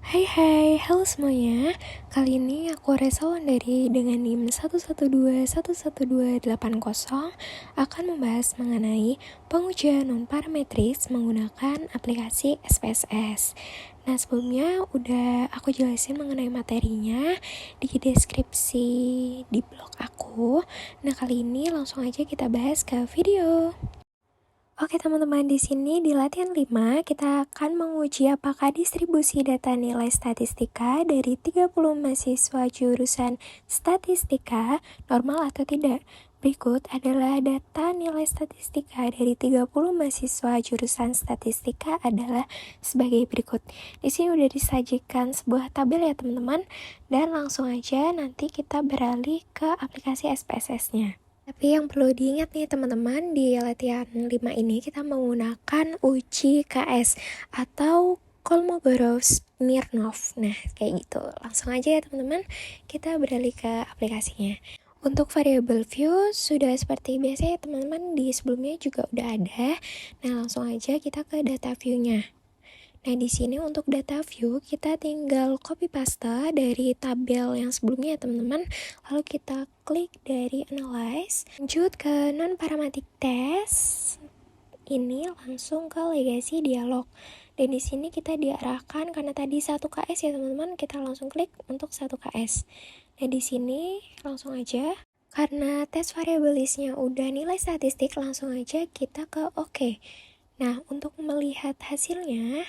Hai hai, halo semuanya. Kali ini aku Resa dari dengan NIM 112112880 akan membahas mengenai pengujian non-parametris menggunakan aplikasi SPSS. Nah, sebelumnya udah aku jelasin mengenai materinya di deskripsi di blog aku. Nah, kali ini langsung aja kita bahas ke video. Oke teman-teman, di sini di latihan 5 kita akan menguji apakah distribusi data nilai statistika dari 30 mahasiswa jurusan statistika normal atau tidak. Berikut adalah data nilai statistika dari 30 mahasiswa jurusan statistika adalah sebagai berikut. Di sini udah disajikan sebuah tabel ya teman-teman, dan langsung aja nanti kita beralih ke aplikasi SPSS-nya. Tapi yang perlu diingat nih teman-teman, di latihan 5 ini kita menggunakan uji KS atau Kolmogorov-Smirnov. Nah, kayak gitu. Langsung aja ya teman-teman, kita beralih ke aplikasinya. Untuk variable view sudah seperti biasa ya teman-teman, di sebelumnya juga udah ada. Nah, langsung aja kita ke data view-nya. Nah, di sini untuk data view kita tinggal copy paste dari tabel yang sebelumnya ya teman-teman. Lalu kita klik dari analyze, lanjut ke non-parametric test. Ini langsung ke legacy dialog. Dan di sini kita diarahkan karena tadi 1 KS ya teman-teman, kita langsung klik untuk 1 KS. Nah, di sini langsung aja karena tes variable list-nya udah nilai statistik, langsung aja kita ke OK. Nah, untuk melihat hasilnya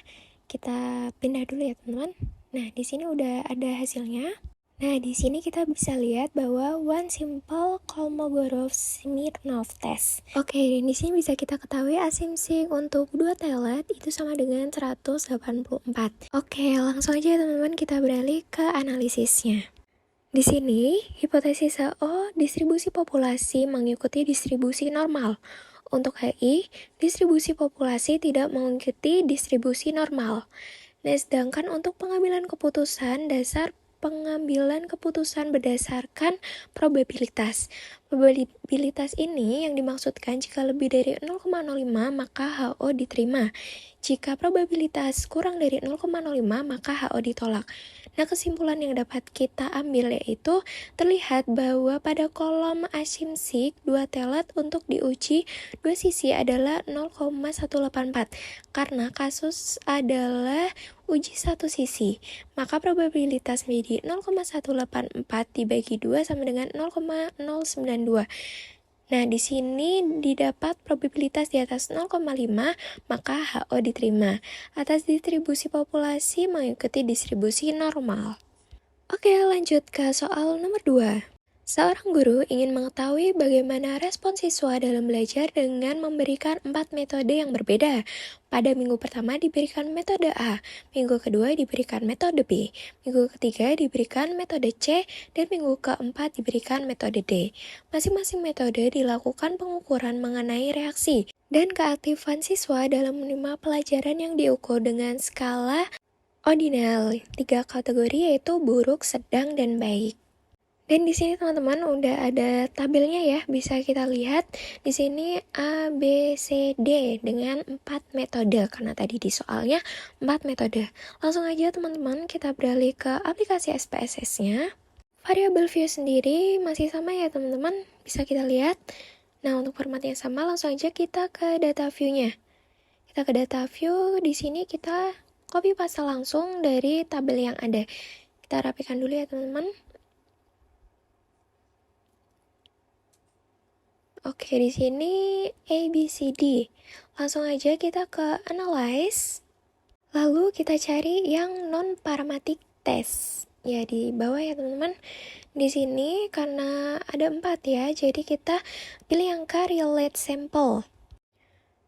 kita pindah dulu ya teman-teman. Nah, di sini udah ada hasilnya. Nah, di sini kita bisa lihat bahwa one simple Kolmogorov-Smirnov test. Oke, dan di sini bisa kita ketahui asumsi untuk 2 telet itu sama dengan 184. Oke, langsung aja teman-teman kita beralih ke analisisnya. Di sini, hipotesis AO distribusi populasi mengikuti distribusi normal. Untuk HI, distribusi populasi tidak mengikuti distribusi normal. Nah, sedangkan untuk pengambilan keputusan, dasar pengambilan keputusan berdasarkan probabilitas. Probabilitas ini yang dimaksudkan jika lebih dari 0,05 maka HO diterima. Jika probabilitas kurang dari 0,05 maka HO ditolak. Nah, kesimpulan yang dapat kita ambil yaitu terlihat bahwa pada kolom asumsi 2 telet untuk diuji dua sisi adalah 0,184 karena kasus adalah uji satu sisi, maka probabilitas menjadi 0,184 dibagi 2 sama dengan 0,092. Nah, di sini didapat probabilitas di atas 0,5, maka HO diterima. Atas distribusi populasi mengikuti distribusi normal. Oke, lanjut ke soal nomor 2. Seorang guru ingin mengetahui bagaimana respon siswa dalam belajar dengan memberikan 4 metode yang berbeda. Pada minggu pertama diberikan metode A, minggu kedua diberikan metode B, minggu ketiga diberikan metode C, dan minggu keempat diberikan metode D. Masing-masing metode dilakukan pengukuran mengenai reaksi dan keaktifan siswa dalam menerima pelajaran yang diukur dengan skala ordinal. 3 kategori yaitu buruk, sedang, dan baik. Dan di sini teman-teman udah ada tabelnya ya, bisa kita lihat di sini A, B, C, D dengan 4 metode karena tadi di soalnya 4 metode. Langsung aja teman-teman kita beralih ke aplikasi SPSS-nya. Variable view sendiri masih sama ya teman-teman, bisa kita lihat. Nah, untuk formatnya sama, langsung aja kita ke data view-nya. Kita ke data view, di sini kita copy paste langsung dari tabel yang ada. Kita rapikan dulu ya teman-teman. Oke, di sini A, B, C, D. Langsung aja kita ke analyze. Lalu kita cari yang non-parametric test. Ya, di bawah ya teman-teman. Di sini karena ada 4 ya, jadi kita pilih yang correlate sample.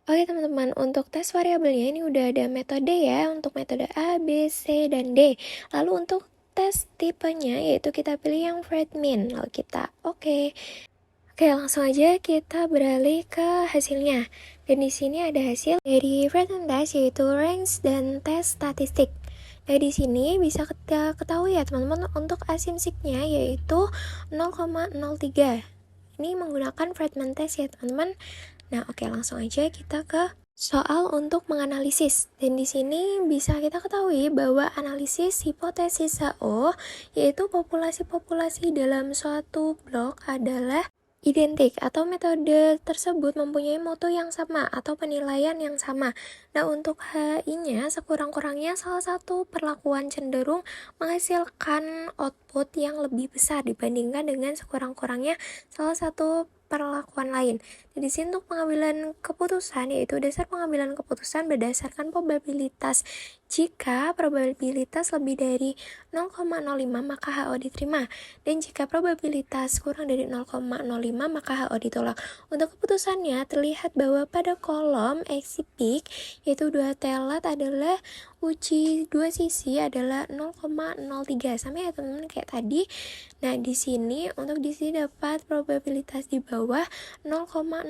Oke teman-teman, untuk tes variabelnya ini udah ada metode ya, untuk metode A, B, C, dan D. Lalu untuk tes tipenya yaitu kita pilih yang Fredmin. Lalu kita oke. Oke, langsung aja kita beralih ke hasilnya. Dan di sini ada hasil dari Fredmin test yaitu range dan tes statistik. Nah, di sini bisa kita ketahui ya teman-teman untuk asumsinya yaitu 0,03. Ini menggunakan Fredmin test ya teman-teman. Nah, oke, langsung aja kita ke soal untuk menganalisis. Dan di sini bisa kita ketahui bahwa analisis hipotesis HO yaitu populasi-populasi dalam suatu blok adalah identik atau metode tersebut mempunyai mutu yang sama atau penilaian yang sama. Nah, untuk HI-nya sekurang-kurangnya salah satu perlakuan cenderung menghasilkan output yang lebih besar dibandingkan dengan sekurang-kurangnya salah satu perlakuan lain. Jadi di sini untuk pengambilan keputusan yaitu dasar pengambilan keputusan berdasarkan probabilitas. Jika probabilitas lebih dari 0,05 maka HO diterima, dan jika probabilitas kurang dari 0,05 maka HO ditolak. Untuk keputusannya terlihat bahwa pada kolom XC-peak yaitu dua telat adalah uji dua sisi adalah 0,03 sama ya teman-teman kayak tadi. Nah, di sini untuk di sini dapat probabilitas di bawah 0,05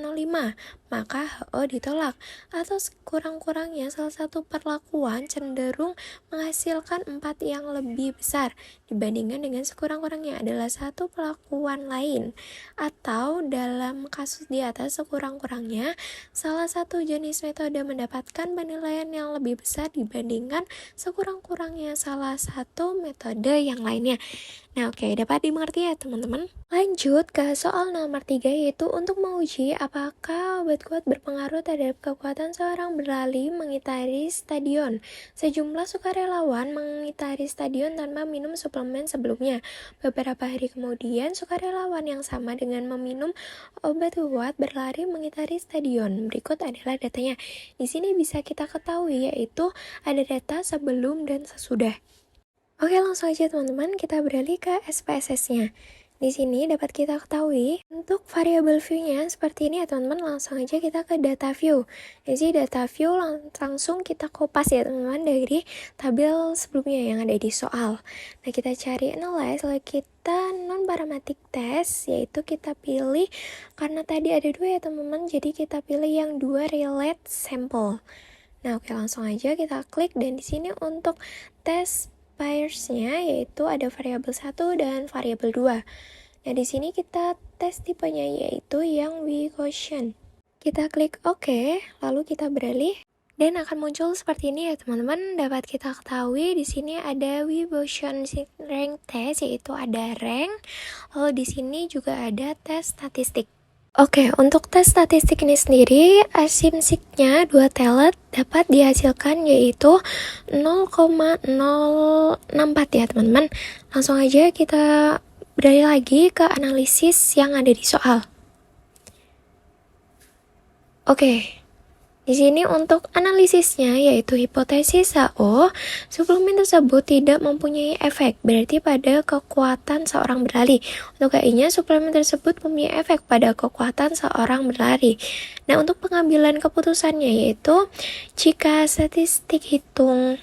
maka HO ditolak, atau kurang-kurangnya salah satu perlakuan cenderung menghasilkan 4 yang lebih besar dibandingkan dengan sekurang-kurangnya adalah satu perlakuan lain, atau dalam kasus di atas sekurang-kurangnya salah satu jenis metode mendapatkan penilaian yang lebih besar dibandingkan sekurang-kurangnya salah satu metode yang lainnya. Nah, oke, dapat dimengerti ya teman-teman? Lanjut ke soal nomor 3 yaitu untuk menguji apakah obat kuat berpengaruh terhadap kekuatan seorang berlari mengitari stadion. Sejumlah sukarelawan mengitari stadion tanpa minum suplemen sebelumnya. Beberapa hari kemudian, sukarelawan yang sama dengan meminum obat kuat berlari mengitari stadion. Berikut adalah datanya. Di sini bisa kita ketahui yaitu ada data sebelum dan sesudah. Oke, langsung aja teman-teman, kita beralih ke SPSS-nya. Di sini dapat kita ketahui untuk variabel view-nya seperti ini ya teman-teman. Langsung aja kita ke data view. Jadi data view langsung kita kopas ya teman-teman dari tabel sebelumnya yang ada di soal. Nah, kita cari analyze, lalu kita non-parametric test, yaitu kita pilih, karena tadi ada dua ya teman-teman, jadi kita pilih yang dua relate sample. Nah, oke, langsung aja kita klik, dan di sini untuk tes pairs-nya yaitu ada variabel 1 dan variabel 2. Nah, di sini kita tes tipenya yaitu yang weak quotient. Kita klik OK, lalu kita beralih dan akan muncul seperti ini ya teman-teman. Dapat kita ketahui di sini ada weak quotient rank test yaitu ada rank. Lalu di sini juga ada tes statistik. Oke, untuk tes statistik ini sendiri, asymmetric-nya 2 telet dapat dihasilkan yaitu 0,064 ya teman-teman. Langsung aja kita beralih lagi ke analisis yang ada di soal. Oke. Di sini untuk analisisnya yaitu hipotesis HO, suplemen tersebut tidak mempunyai efek, berarti pada kekuatan seorang berlari. Untuk HI-nya, suplemen tersebut mempunyai efek pada kekuatan seorang berlari. Nah, untuk pengambilan keputusannya yaitu jika statistik hitung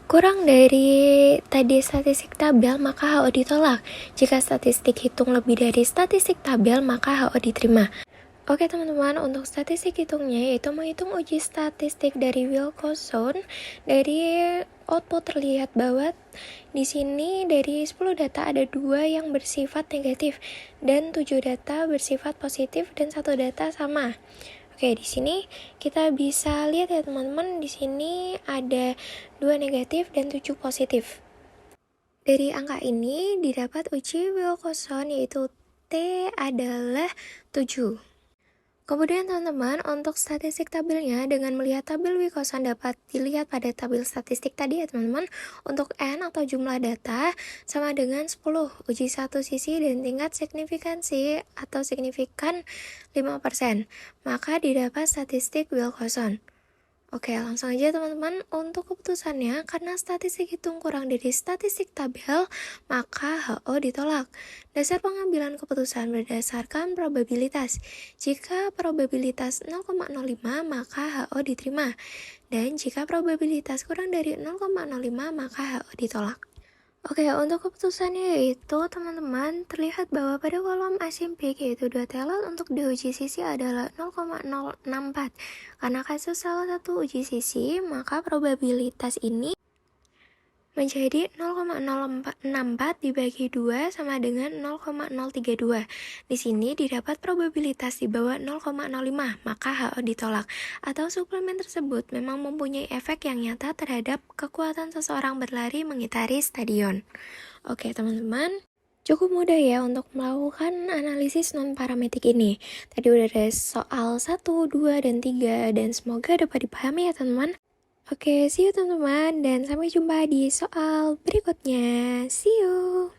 kurang dari tadi statistik tabel, maka HO ditolak. Jika statistik hitung lebih dari statistik tabel, maka HO diterima. Oke teman-teman, untuk statistik hitungnya yaitu menghitung uji statistik dari Wilcoxon. Dari output terlihat bahwa di sini dari 10 data ada 2 yang bersifat negatif dan 7 data bersifat positif dan 1 data sama. Oke, di sini kita bisa lihat ya teman-teman, di sini ada 2 negatif dan 7 positif. Dari angka ini didapat uji Wilcoxon yaitu T adalah 7. Kemudian teman-teman, untuk statistik tabelnya dengan melihat tabel Wilcoxon dapat dilihat pada tabel statistik tadi ya teman-teman. Untuk N atau jumlah data sama dengan 10, uji satu sisi dan tingkat signifikansi atau signifikan 5%. Maka didapat statistik Wilcoxon. Oke, langsung aja teman-teman. Untuk keputusannya, karena statistik hitung kurang dari statistik tabel, maka HO ditolak. Dasar pengambilan keputusan berdasarkan probabilitas. Jika probabilitas 0,05, maka HO diterima. Dan jika probabilitas kurang dari 0,05, maka HO ditolak. Oke, untuk keputusannya yaitu teman-teman terlihat bahwa pada kolom asymmetric yaitu 2 telet untuk diuji sisi adalah 0,064. Karena kasus salah satu uji sisi, maka probabilitas ini menjadi 0,064 dibagi 2 sama dengan 0,032. Di sini didapat probabilitas di bawah 0,05, maka HO ditolak. Atau suplemen tersebut memang mempunyai efek yang nyata terhadap kekuatan seseorang berlari mengitari stadion. Oke teman-teman, cukup mudah ya untuk melakukan analisis non-parametrik ini. Tadi udah ada soal 1, 2, dan 3, dan semoga dapat dipahami ya teman-teman. Oke, see you teman-teman, dan sampai jumpa di soal berikutnya. See you!